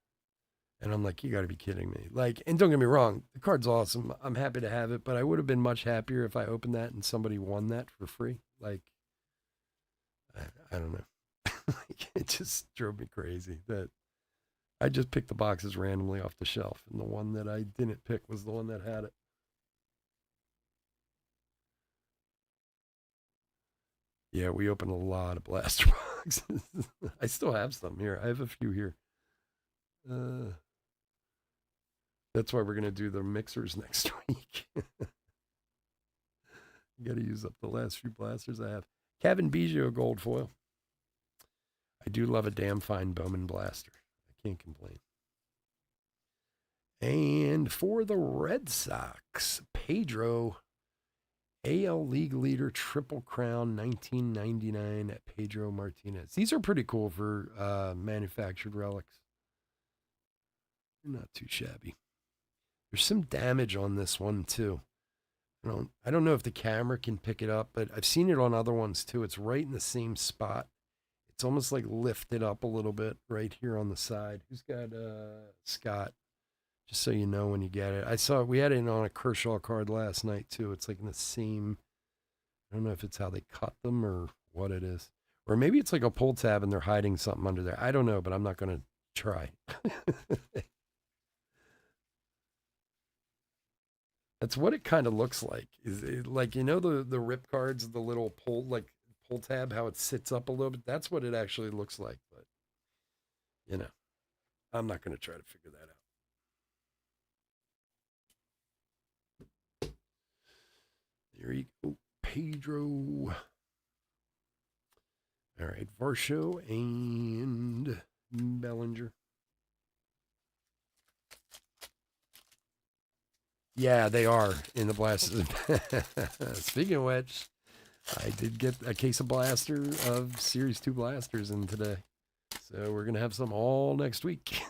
And I'm like, you got to be kidding me. Like, and don't get me wrong, the card's awesome. I'm happy to have it, but I would have been much happier if I opened that and somebody won that for free. Like, I don't know. It just drove me crazy that I just picked the boxes randomly off the shelf, and the one that I didn't pick was the one that had it. Yeah, we opened a lot of blaster boxes. I still have some here. I have a few here. That's why we're going to do the mixers next week. Got to use up the last few blasters I have. Kevin Biggio gold foil. I do love a damn fine Bowman blaster. I can't complain. And for the Red Sox, Pedro, AL League leader, Triple Crown, 1999 at Pedro Martinez. These are pretty cool for manufactured relics. They're not too shabby. There's some damage on this one too. I don't know if the camera can pick it up, but I've seen it on other ones too. It's right in the same spot. It's almost like lifted up a little bit right here on the side. Who's got Scott? Just so you know when you get it. We had it on a Kershaw card last night too. It's like in the same, I don't know if it's how they cut them or what it is. Or maybe it's like a pull tab and they're hiding something under there. I don't know, but I'm not going to try. That's what it kind of looks like. Is it like, the rip cards, the little pull tab, how it sits up a little bit? That's what it actually looks like. But, I'm not going to try to figure that out. There you go. Pedro. All right. Varsho and Bellinger. Yeah, they are in the blasters. Speaking of which, I did get a case of blaster of Series 2 blasters in today. So we're going to have some all next week.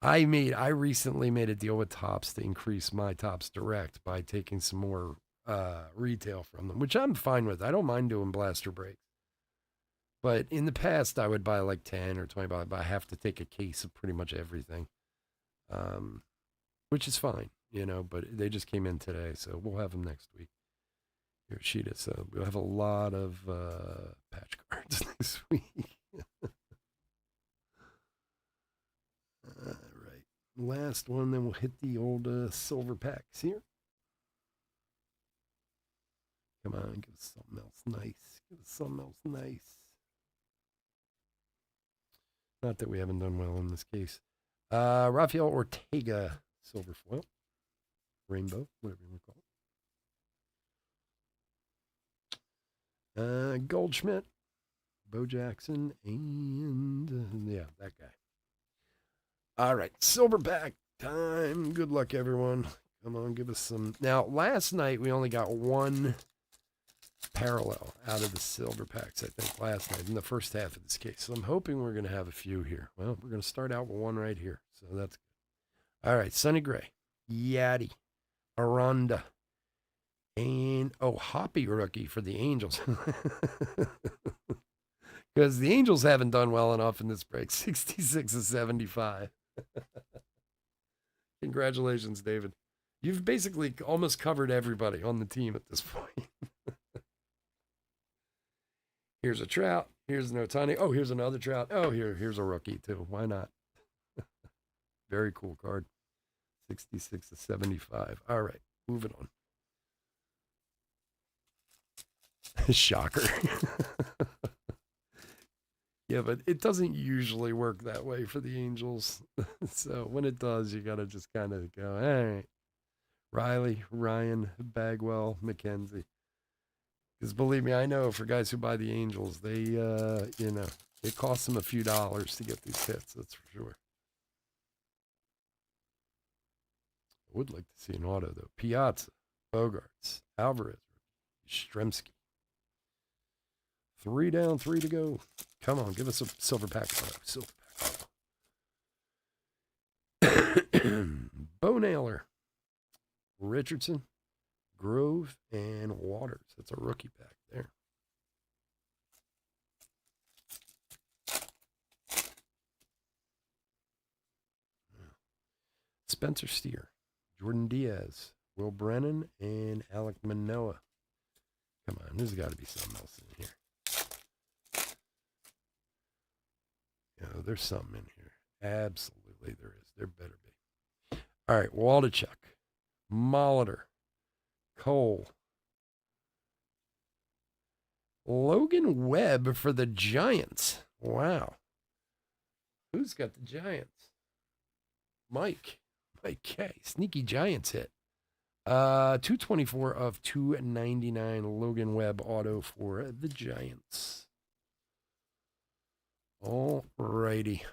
I recently made a deal with Topps to increase my Topps Direct by taking some more retail from them, which I'm fine with. I don't mind doing blaster breaks. But in the past, I would buy like 10 or 20 bucks, but I have to take a case of pretty much everything, um, which is fine, but they just came in today, so we'll have them next week. Here, Sheeta. So we'll have a lot of patch cards this week. All right. Last one, then we'll hit the old silver packs here. Come on, give us something else nice. Give us something else nice. Not that we haven't done well in this case. Rafael Ortega, silver foil. Rainbow, whatever you want to call it. Goldschmidt, Bo Jackson, and yeah, that guy. All right, silverback time. Good luck, everyone. Come on, give us some. Now, last night we only got one parallel out of the silver packs, I think, last night in the first half of this case. So I'm hoping we're going to have a few here. Well, we're going to start out with one right here. So that's good. All right, Sonny Gray, Yaddy, Aranda, and Hoppy rookie for the Angels. Because the Angels haven't done well enough in this break. 66 of 75. Congratulations, David. You've basically almost covered everybody on the team at this point. Here's a Trout. Here's an Ohtani. Oh, here's another Trout. Oh, here's a rookie, too. Why not? Very cool card. 66 to 75. All right, moving on. Shocker. Yeah, but it doesn't usually work that way for the Angels. So when it does, you got to just kind of go, all right. Riley, Ryan, Bagwell, McKenzie. Because believe me, I know for guys who buy the Angels, they, it costs them a few dollars to get these hits. That's for sure. I would like to see an auto, though. Piazza, Bogarts, Alvarez, Stremski. 3 down, 3 to go. Come on, give us a silver pack auto. Silver pack auto. Bo Naylor, Richardson, Grove, and Waters. That's a rookie pack there. Spencer Steer, Jordan Diaz, Will Brennan, and Alek Manoah. Come on, there's got to be something else in here. There's something in here. Absolutely there is. There better be. All right, Waldichuk, Molitor, Cole, Logan Webb for the Giants. Wow. Who's got the Giants? Mike K. Sneaky Giants hit. 224 of 299 Logan Webb auto for the Giants. All righty.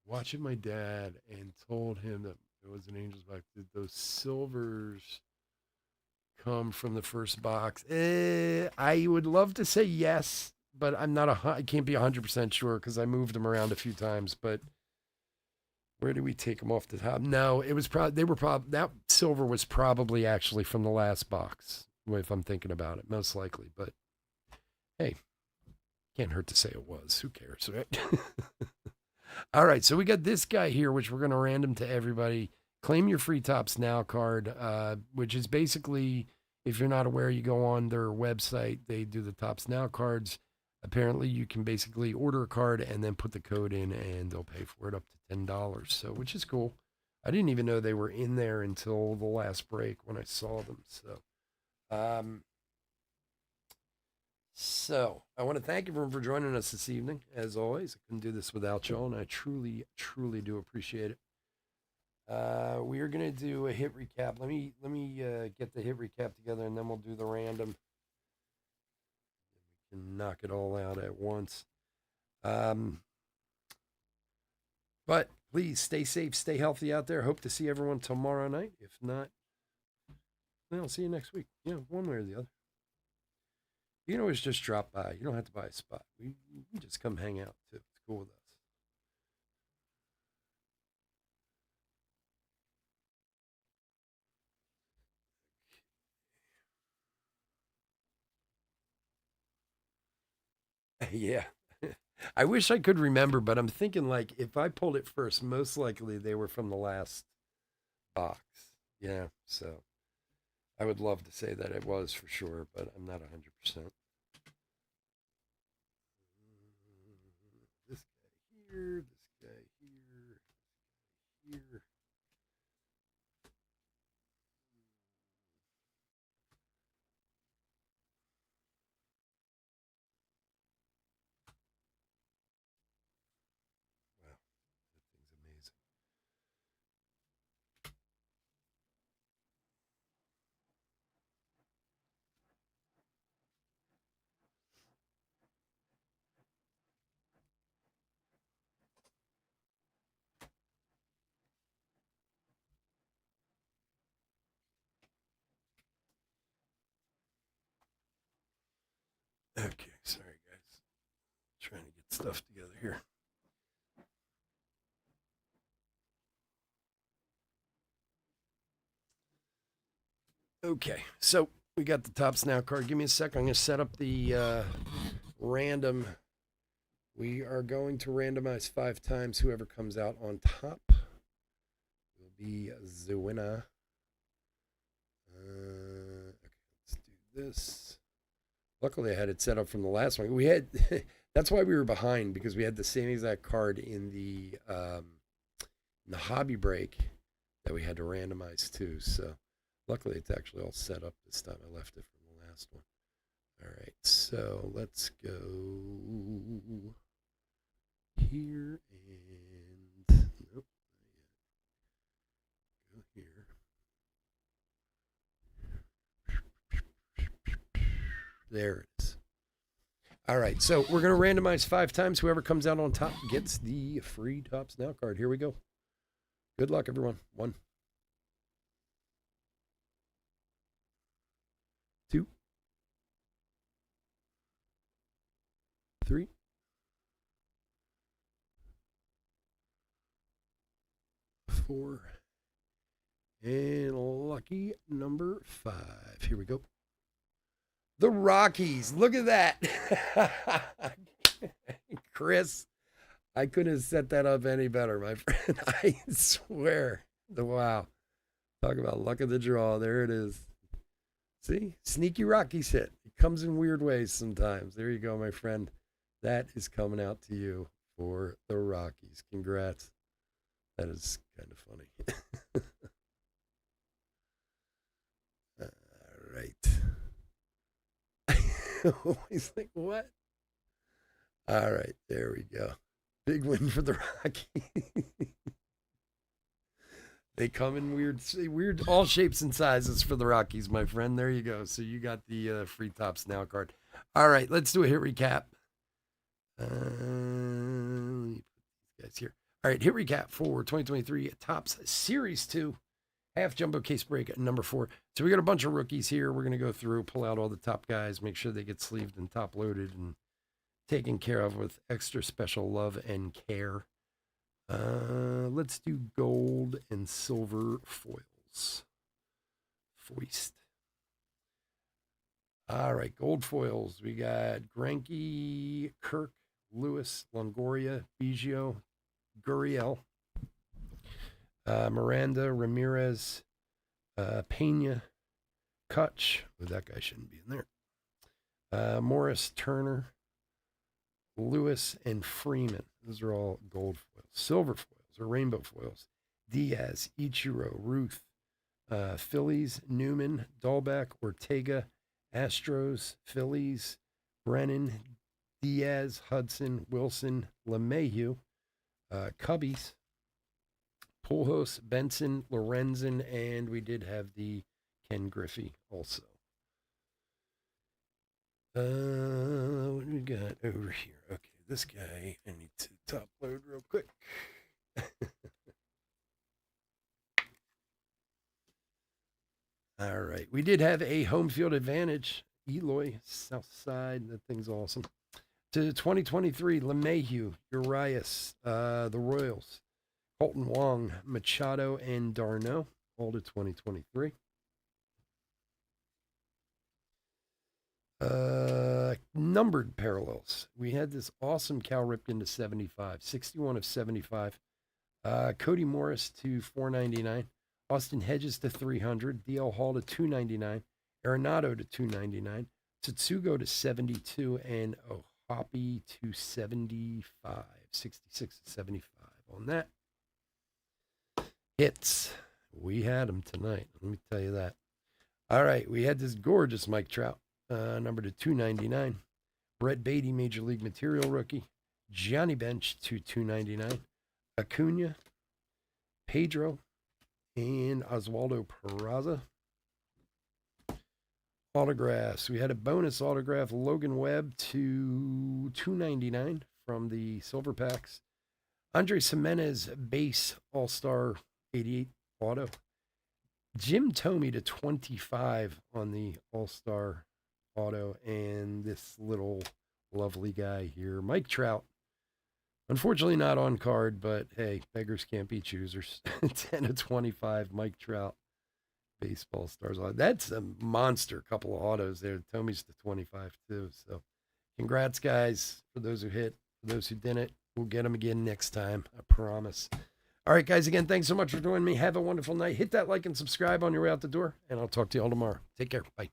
Watching my dad and told him that it was an Angels box. Did those silvers come from the first box? I would love to say yes, but I can't be 100% sure because I moved them around a few times. But where do we take them off the top? No, it was that silver was probably actually from the last box, if I'm thinking about it, most likely. But hey, can't hurt to say it was. Who cares, right? All right, so we got this guy here, which we're going to random to everybody. Claim your free Topps Now card, which is basically, if you're not aware, you go on their website. They do the Topps Now cards. Apparently, you can basically order a card and then put the code in, and they'll pay for it up to $10. So, which is cool. I didn't even know they were in there until the last break when I saw them. So, I want to thank everyone for joining us this evening. As always, I couldn't do this without y'all, and I truly, truly do appreciate it. We are going to do a hit recap. Let me get the hit recap together, and then we'll do the random. We can knock it all out at once. But please stay safe, stay healthy out there. Hope to see everyone tomorrow night. If not, I'll see you next week. Yeah, one way or the other. You can always just drop by. You don't have to buy a spot. You can just come hang out too. It's cool with us. Yeah. I wish I could remember, but I'm thinking like if I pulled it first, most likely they were from the last box. Yeah. So I would love to say that it was for sure, but I'm not 100%. This guy here, this guy here, here. Wow, that thing's amazing. Okay, sorry guys. Trying to get stuff together here. Okay, so we got the Topps Now card. Give me a sec. I'm going to set up the random. We are going to randomize 5 times. Whoever comes out on top will be the winner. Okay, let's do this. Luckily, I had it set up from the last one. We had that's why we were behind because we had the same exact card in the hobby break that we had to randomize too. So luckily, it's actually all set up this time. I left it from the last one. All right, so let's go here and nope, go here. There it is. All right, so we're going to randomize 5 times. Whoever comes out on top gets the free Topps Now card. Here we go. Good luck, everyone. 1, 2, 3, 4, and lucky number 5. Here we go. The Rockies. Look at that. Chris, I couldn't have set that up any better, my friend. I swear. Wow. Talk about luck of the draw. There it is. See? Sneaky Rockies hit. It comes in weird ways sometimes. There you go, my friend. That is coming out to you for the Rockies. Congrats. That is kind of funny. All right. He's like, what? All right, there we go. Big win for the Rockies. They come in weird, all shapes and sizes for the Rockies, my friend. There you go. So you got the free Topps Now card. All right, let's do a hit recap. Let me put these guys here. All right, hit recap for 2023 Topps Series 2. Half jumbo case break number 4. So we got a bunch of rookies here. We're going to go through, pull out all the top guys, make sure they get sleeved and top loaded and taken care of with extra special love and care. Let's do gold and silver foils. Foist. All right, gold foils. We got Greinke, Kirk, Lewis, Longoria, Biggio, Gurriel, Miranda, Ramirez, Pena, Kutch. Oh, that guy shouldn't be in there. Morris, Turner, Lewis, and Freeman. Those are all gold foils. Silver foils or rainbow foils. Diaz, Ichiro, Ruth, Phillies, Newman, Dahlbeck, Ortega, Astros, Phillies, Brennan, Diaz, Hudson, Wilson, LeMahieu, Cubbies, Pujols, Benson, Lorenzen, and we did have the Ken Griffey also. What do we got over here? Okay, this guy, I need to top load real quick. All right. We did have a home field advantage. Eloy, South Side. That thing's awesome. To 2023, LeMahieu, Urias, the Royals, Colton Wong, Machado, and Darno. All to 2023. Numbered parallels. We had this awesome Cal Ripken to 75, 61 of 75. Cody Morris to 499. Austin Hedges to 300. DL Hall to 299. Arenado to 299. Tsutsugo to 72. And Ohapi to 75. 66 to 75 on that. Hits. We had them tonight. Let me tell you that. All right. We had this gorgeous Mike Trout. Number to 299. Brett Beatty, Major League Material rookie. Johnny Bench to 299. Acuna, Pedro, and Oswaldo Peraza. Autographs. We had a bonus autograph, Logan Webb to 299 from the Silver Packs. Andres Jimenez, base All-Star 88 auto. Jim Thome to 25 on the All-Star auto. And this little lovely guy here, Mike Trout. Unfortunately not on card, but hey, beggars can't be choosers. 10 of 25, Mike Trout. Baseball stars. That's a monster couple of autos there. Tommy's to 25 too. So congrats, guys, for those who hit. For those who didn't, we'll get them again next time. I promise. All right, guys, again, thanks so much for joining me. Have a wonderful night. Hit that like and subscribe on your way out the door, and I'll talk to you all tomorrow. Take care. Bye.